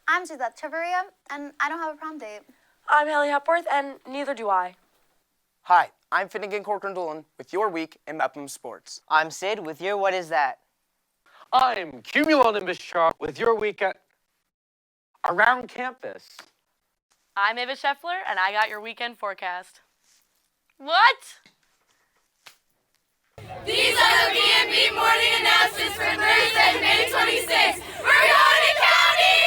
I'm Gizzeth, Chavarria, and I don't have a prom date. I'm Hepworth, and neither do I. Hi, I'm Finnegan Corcoran-Doolin with your week in Mepham Sports. I'm Sid with your What Is That? I'm Cumulonimbus Sharp with your week at Around Campus. I'm Ava Scheffler, and I got your weekend forecast. What? These are the BMB morning announcements for Thursday, May 26th. We're going to counties!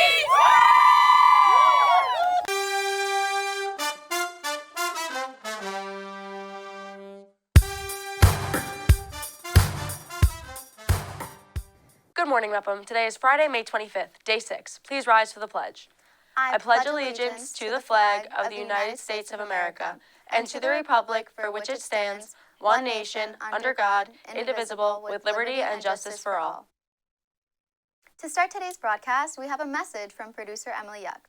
Good morning, Mepham. Today is Friday, May 25th, day 6. Please rise for the pledge. I pledge allegiance to the flag of the United States of America and to the republic for which it stands, one nation, under God, indivisible, with liberty and justice for all. To start today's broadcast, we have a message from producer Emily Yucht.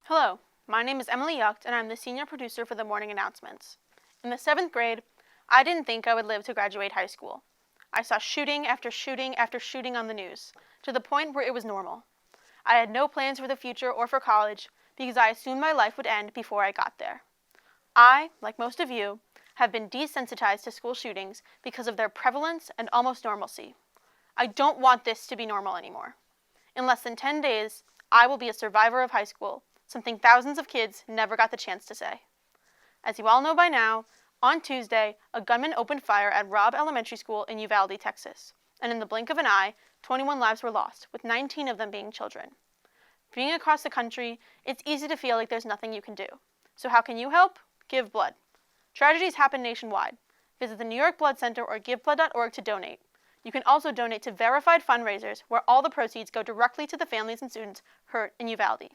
Hello, my name is Emily Yucht, and I'm the senior producer for the morning announcements. In the 7th grade, I didn't think I would live to graduate high school. I saw shooting after shooting after shooting on the news, to the point where it was normal. I had no plans for the future or for college because I assumed my life would end before I got there. I, like most of you, have been desensitized to school shootings because of their prevalence and almost normalcy. I don't want this to be normal anymore. In less than 10 days, I will be a survivor of high school, something thousands of kids never got the chance to say. As you all know by now, on Tuesday, a gunman opened fire at Robb Elementary School in Uvalde, Texas, and in the blink of an eye, 21 lives were lost, with 19 of them being children. Being across the country, it's easy to feel like there's nothing you can do. So how can you help? Give blood. Tragedies happen nationwide. Visit the New York Blood Center or giveblood.org to donate. You can also donate to verified fundraisers where all the proceeds go directly to the families and students hurt in Uvalde.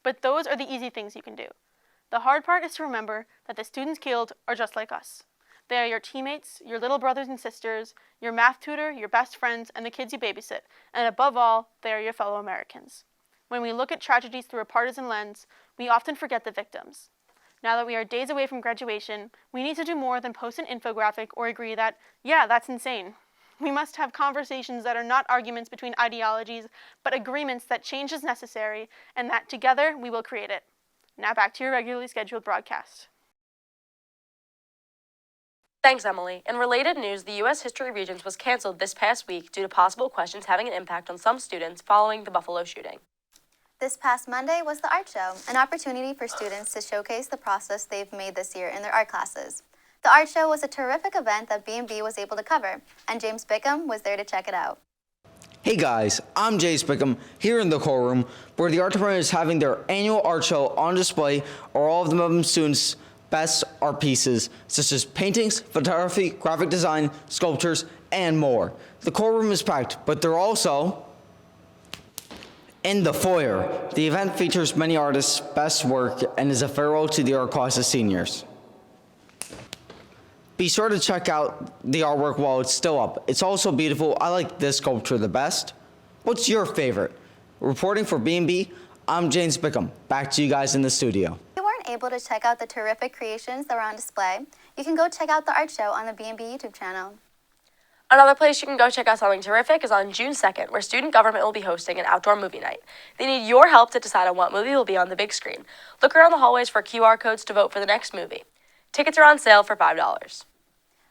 But those are the easy things you can do. The hard part is to remember that the students killed are just like us. They are your teammates, your little brothers and sisters, your math tutor, your best friends, and the kids you babysit, and above all, they are your fellow Americans. When we look at tragedies through a partisan lens, we often forget the victims. Now that we are days away from graduation, we need to do more than post an infographic or agree that, yeah, that's insane. We must have conversations that are not arguments between ideologies, but agreements that change is necessary, and that together we will create it. Now back to your regularly scheduled broadcast. Thanks, Emily. In related news, the U.S. History Regents was canceled this past week due to possible questions having an impact on some students following the Buffalo shooting. This past Monday was the art show, an opportunity for students to showcase the process they've made this year in their art classes. The art show was a terrific event that BMB was able to cover, and James Bickham was there to check it out. Hey guys, I'm James Bickham here in the courtroom where the art department is having their annual art show. On display are all of the Mepham students' best art pieces, such as paintings, photography, graphic design, sculptures, and more. The courtroom is packed, but they're also in the foyer. The event features many artists' best work and is a farewell to the art class's seniors. Be sure to check out the artwork while it's still up. It's also beautiful. I like this sculpture the best. What's your favorite? Reporting for BMB, I'm James Bickham. Back to you guys in the studio. If you weren't able to check out the terrific creations that were on display, you can go check out the art show on the BMB YouTube channel. Another place you can go check out something terrific is on June 2nd, where student government will be hosting an outdoor movie night. They need your help to decide on what movie will be on the big screen. Look around the hallways for QR codes to vote for the next movie. Tickets are on sale for $5.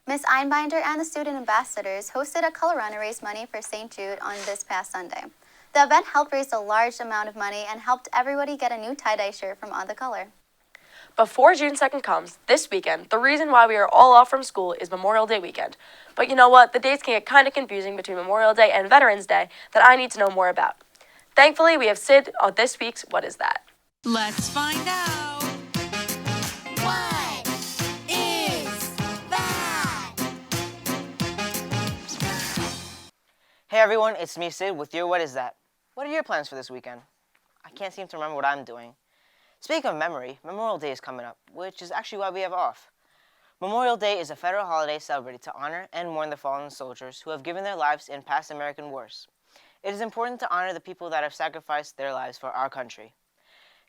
Miss Einbinder and the student ambassadors hosted a color run to raise money for St. Jude on this past Sunday. The event helped raise a large amount of money and helped everybody get a new tie-dye shirt from On the Color. Before June 2nd comes, this weekend, the reason why we are all off from school is Memorial Day weekend. But you know what? The dates can get kind of confusing between Memorial Day and Veterans Day that I need to know more about. Thankfully, we have Sid on this week's What Is That? Let's find out. What is that? Hey everyone, it's me Sid with your What Is That? What are your plans for this weekend? I can't seem to remember what I'm doing. Speaking of memory, Memorial Day is coming up, which is actually why we have off. Memorial Day is a federal holiday celebrated to honor and mourn the fallen soldiers who have given their lives in past American wars. It is important to honor the people that have sacrificed their lives for our country.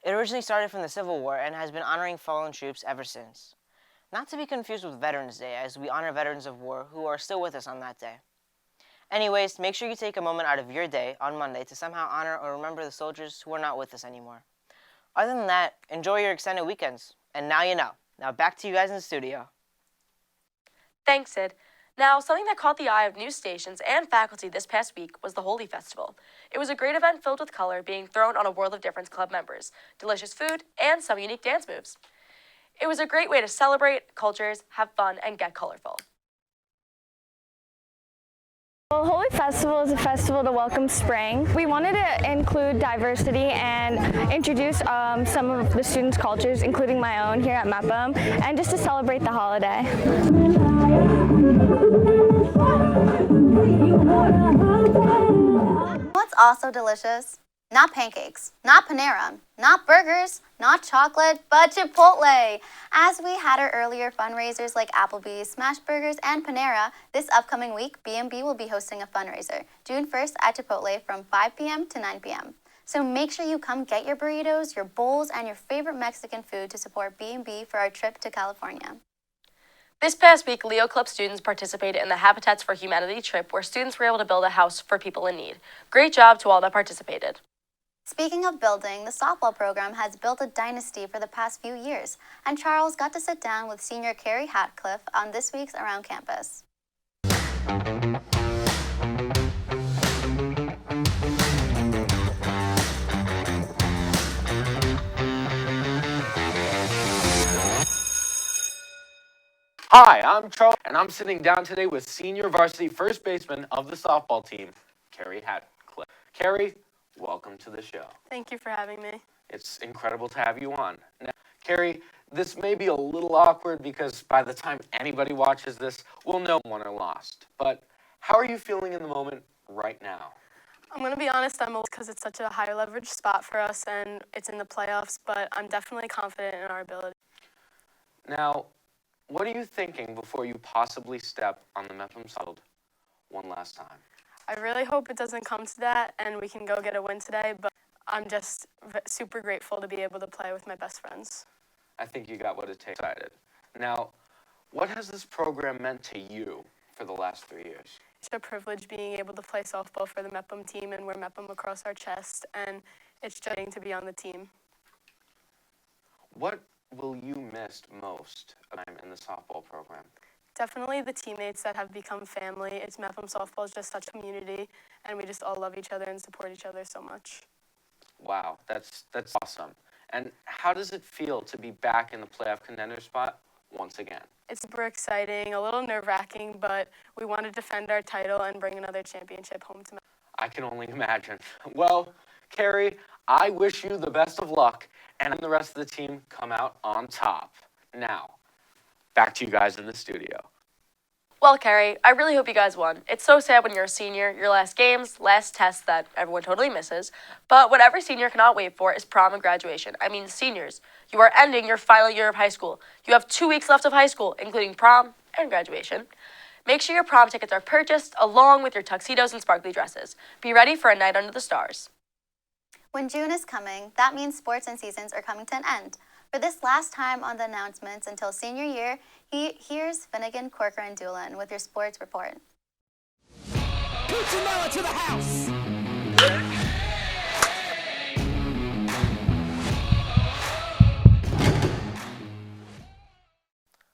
It originally started from the Civil War and has been honoring fallen troops ever since. Not to be confused with Veterans Day, as we honor veterans of war who are still with us on that day. Anyways, make sure you take a moment out of your day on Monday to somehow honor or remember the soldiers who are not with us anymore. Other than that, enjoy your extended weekends. And now you know. Now back to you guys in the studio. Thanks, Sid. Now, something that caught the eye of news stations and faculty this past week was the Holy Festival. It was a great event filled with color being thrown on a World of Difference club members, delicious food, and some unique dance moves. It was a great way to celebrate cultures, have fun, and get colorful. Well, Holy Festival is a festival to welcome spring. We wanted to include diversity and introduce some of the students' cultures, including my own here at Mepham, and just to celebrate the holiday. What's also delicious? Not pancakes, not Panera, not burgers, not chocolate, but Chipotle. As we had our earlier fundraisers like Applebee's, Smash Burgers, and Panera, this upcoming week, BMB will be hosting a fundraiser, June 1st at Chipotle from 5 p.m. to 9 p.m. So make sure you come get your burritos, your bowls, and your favorite Mexican food to support BMB for our trip to California. This past week, Leo Club students participated in the Habitats for Humanity trip where students were able to build a house for people in need. Great job to all that participated. Speaking of building, the softball program has built a dynasty for the past few years, and Charles got to sit down with senior Kerri Hatcliffe on this week's Around Campus. Hi, I'm Charles, and I'm sitting down today with senior varsity first baseman of the softball team, Kerri Hatcliffe. Kerri, welcome to the show. Thank you for having me. It's incredible to have you on. Now, Kerri, this may be a little awkward because by the time anybody watches this, we'll know won or lost. But how are you feeling in the moment right now? I'm going to be honest, I'm because it's such a high leverage spot for us and it's in the playoffs, but I'm definitely confident in our ability. Now, what are you thinking before you possibly step on the Mepham field one last time? I really hope it doesn't come to that and we can go get a win today, but I'm just super grateful to be able to play with my best friends. I think you got what it takes. Excited. Now, what has this program meant to you for the last 3 years? It's a privilege being able to play softball for the Mepham team and wear Mepham across our chest, and it's just to be on the team. What will you miss most in the softball program? Definitely the teammates that have become family. It's Mepham softball is just such a community, and we just all love each other and support each other so much. Wow, that's awesome. And how does it feel to be back in the playoff contender spot once again? It's super exciting, a little nerve-wracking, but we want to defend our title and bring another championship home to Mepham. I can only imagine. Well, Kerri, I wish you the best of luck, and the rest of the team come out on top. Now, back to you guys in the studio. Well, Kerri, I really hope you guys won. It's so sad when you're a senior, your last games, last tests that everyone totally misses. But what every senior cannot wait for is prom and graduation. I mean, seniors, you are ending your final year of high school. You have 2 weeks left of high school, including prom and graduation. Make sure your prom tickets are purchased along with your tuxedos and sparkly dresses. Be ready for a night under the stars. When June is coming, that means sports and seasons are coming to an end. For this last time on the announcements until senior year, here's Finnegan Corcoran-Doolin with your sports report. Cuccinella to the house!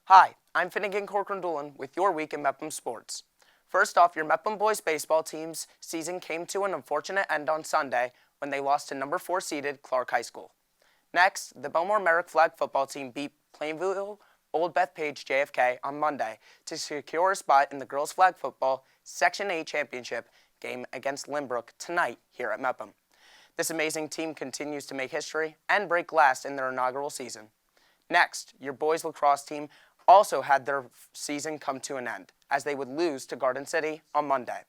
Hi, I'm Finnegan Corcoran-Doolin with your week in Mepham Sports. First off, your Mepham boys baseball team's season came to an unfortunate end on Sunday when they lost to number 4 seeded Clark High School. Next, the Bellmore-Merrick flag football team beat Plainville Old Bethpage JFK on Monday to secure a spot in the girls flag football Section 8 championship game against Lynbrook tonight here at Mepham. This amazing team continues to make history and break glass in their inaugural season. Next, your boys lacrosse team also had their season come to an end as they would lose to Garden City on Monday.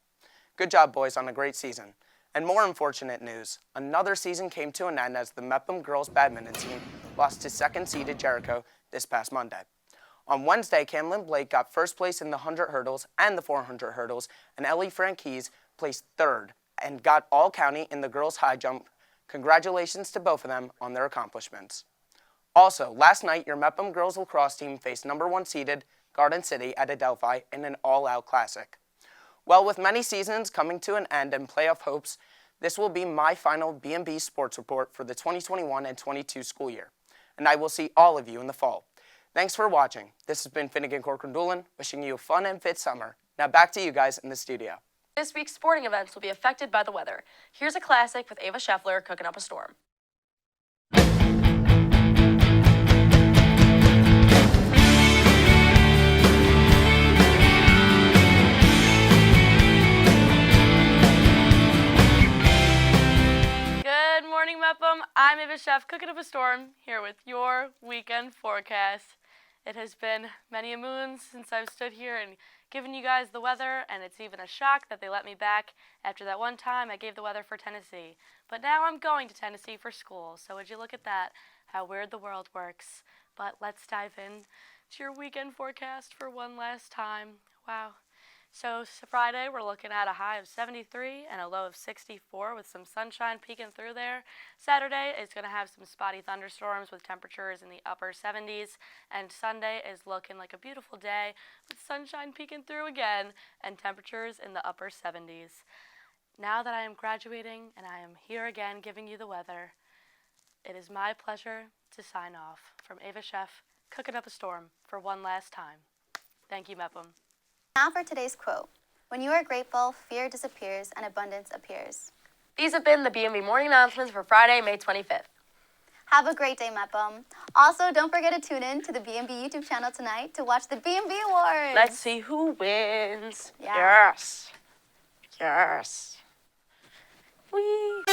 Good job, boys, on a great season. And more unfortunate news, another season came to an end as the Mepham girls badminton team lost to second-seeded Jericho this past Monday. On Wednesday, Camlyn Blake got first place in the 100 hurdles and the 400 hurdles, and Ellie Franquise placed third and got all-county in the girls' high jump. Congratulations to both of them on their accomplishments. Also, last night, your Mepham girls lacrosse team faced number 1 seeded Garden City at Adelphi in an all-out classic. Well, with many seasons coming to an end and playoff hopes, this will be my final BMB sports report for the 2021 and 22 school year. And I will see all of you in the fall. Thanks for watching. This has been Finnegan Corcoran-Doolin, wishing you a fun and fit summer. Now back to you guys in the studio. This week's sporting events will be affected by the weather. Here's a classic with Ava Scheffler cooking up a storm. Good morning, Mepham. I'm Ava Chef cooking up a storm here with your weekend forecast. It has been many a moon since I've stood here and given you guys the weather, and it's even a shock that they let me back after that one time I gave the weather for Tennessee. But now I'm going to Tennessee for school, so would you look at that, how weird the world works. But let's dive in to your weekend forecast for one last time. Wow. So Friday, we're looking at a high of 73 and a low of 64 with some sunshine peeking through there. Saturday is going to have some spotty thunderstorms with temperatures in the upper 70s. And Sunday is looking like a beautiful day with sunshine peeking through again and temperatures in the upper 70s. Now that I am graduating and I am here again giving you the weather, it is my pleasure to sign off from Ava Chef, cooking up a storm for one last time. Thank you, Mepham. Now for today's quote. When you are grateful, fear disappears and abundance appears. These have been the BMB morning announcements for Friday, May 25th. Have a great day, Mepham. Also, don't forget to tune in to the BMB YouTube channel tonight to watch the BMB Awards. Let's see who wins. Yeah. Yes. Yes. Whee!